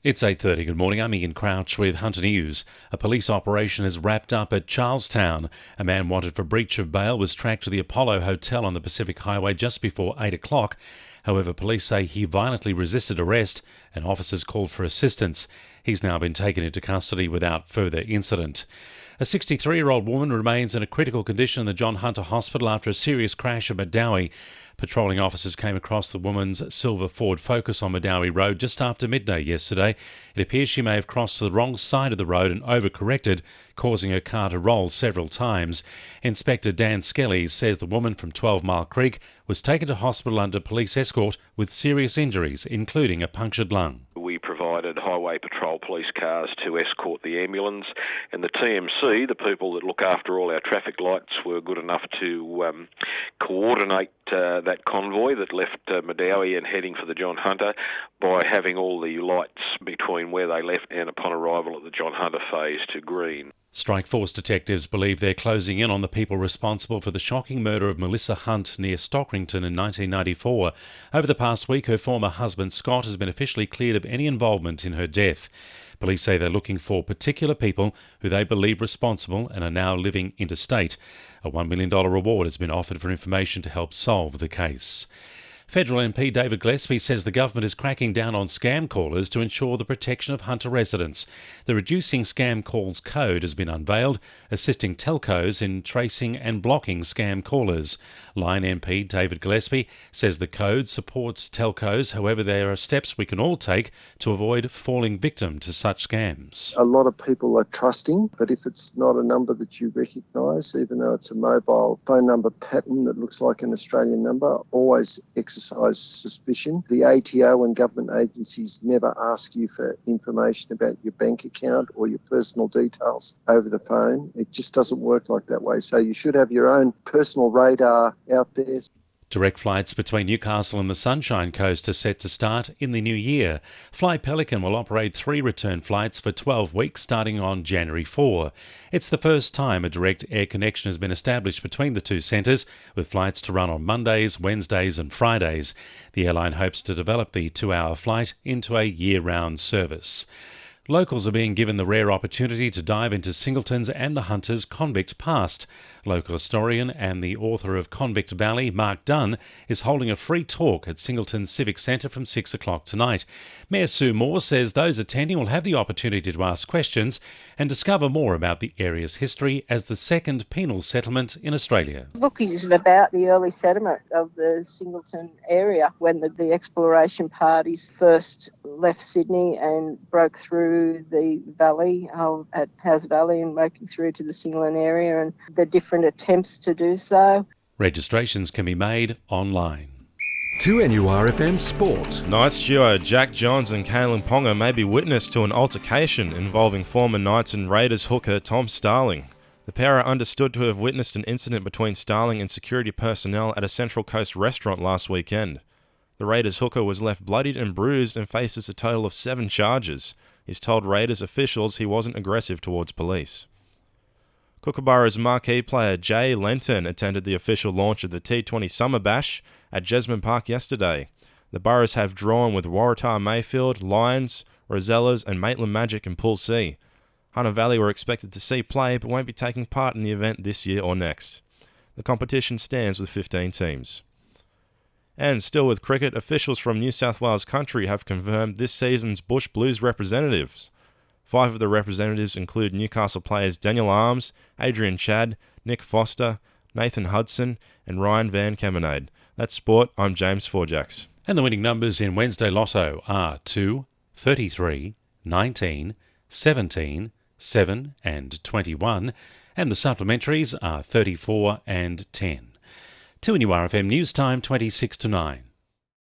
It's 8:30. Good morning. I'm Ian Crouch with Hunter News. A police operation has wrapped up at Charlestown. A man wanted for breach of bail was tracked to the Apollo Hotel on the Pacific Highway just before 8 o'clock. However, police say he violently resisted arrest and officers called for assistance. He's now been taken into custody without further incident. A 63-year-old woman remains in a critical condition in the John Hunter Hospital after a serious crash at Medowie. Patrolling officers came across the woman's silver Ford Focus on Medowie Road just after midday yesterday. It appears she may have crossed to the wrong side of the road and overcorrected, causing her car to roll several times. Inspector Dan Skelly says the woman from 12 Mile Creek was taken to hospital under police escort with serious injuries, including a punctured lung. We provided Highway Patrol police cars to escort the ambulance, and the TMC, the people that look after all our traffic lights, were good enough to coordinate that convoy that left Medowie and heading for the John Hunter by having all the lights between where they left and upon arrival at the John Hunter phase to green. Strike Force detectives believe they're closing in on the people responsible for the shocking murder of Melissa Hunt near Stockrington in 1994. Over the past week, her former husband Scott has been officially cleared of any involvement in her death. Police say they're looking for particular people who they believe responsible and are now living interstate. A $1 million reward has been offered for information to help solve the case. Federal MP David Gillespie says the government is cracking down on scam callers to ensure the protection of Hunter residents. The Reducing Scam Calls Code has been unveiled, assisting telcos in tracing and blocking scam callers. Lion MP David Gillespie says the code supports telcos, however there are steps we can all take to avoid falling victim to such scams. A lot of people are trusting, but if it's not a number that you recognise, even though it's a mobile phone number pattern that looks like an Australian number, always exercise suspicion. The ATO and government agencies never ask you for information about your bank account or your personal details over the phone. It just doesn't work like that way. So you should have your own personal radar out there. Direct flights between Newcastle and the Sunshine Coast are set to start in the new year. Fly Pelican will operate 3 return flights for 12 weeks starting on January 4. It's the first time a direct air connection has been established between the two centres, with flights to run on Mondays, Wednesdays and Fridays. The airline hopes to develop the 2-hour flight into a year-round service. Locals are being given the rare opportunity to dive into Singleton's and the Hunters' convict past. Local historian and the author of Convict Valley, Mark Dunn, is holding a free talk at Singleton's Civic Centre from 6 o'clock tonight. Mayor Sue Moore says those attending will have the opportunity to ask questions and discover more about the area's history as the second penal settlement in Australia. The book is about the early settlement of the Singleton area when the exploration parties first left Sydney and broke through the valley at Howes Valley and making through to the Singleton area, and the different attempts to do so. Registrations can be made online. 2NURFM Sport. Knights duo Jack Johns and Kalen Ponga may be witness to an altercation involving former Knights and Raiders hooker Tom Starling. The pair are understood to have witnessed an incident between Starling and security personnel at a Central Coast restaurant last weekend. The Raiders hooker was left bloodied and bruised and faces a total of 7 charges. He's told Raiders officials he wasn't aggressive towards police. Kookaburra's marquee player Jay Lenton attended the official launch of the T20 Summer Bash at Jesmond Park yesterday. The Burrows have drawn with Waratah Mayfield, Lions, Rosellas and Maitland Magic in Pool C. Hunter Valley were expected to see play but won't be taking part in the event this year or next. The competition stands with 15 teams. And still with cricket, officials from New South Wales country have confirmed this season's Bush Blues representatives. 5 of the representatives include Newcastle players Daniel Arms, Adrian Chadd, Nick Foster, Nathan Hudson and Ryan Van Kemenade. That's sport. I'm James Forgacs. And the winning numbers in Wednesday Lotto are 2, 33, 19, 17, 7 and 21, and the supplementaries are 34 and 10. 2NURFM News Time 26 to 9.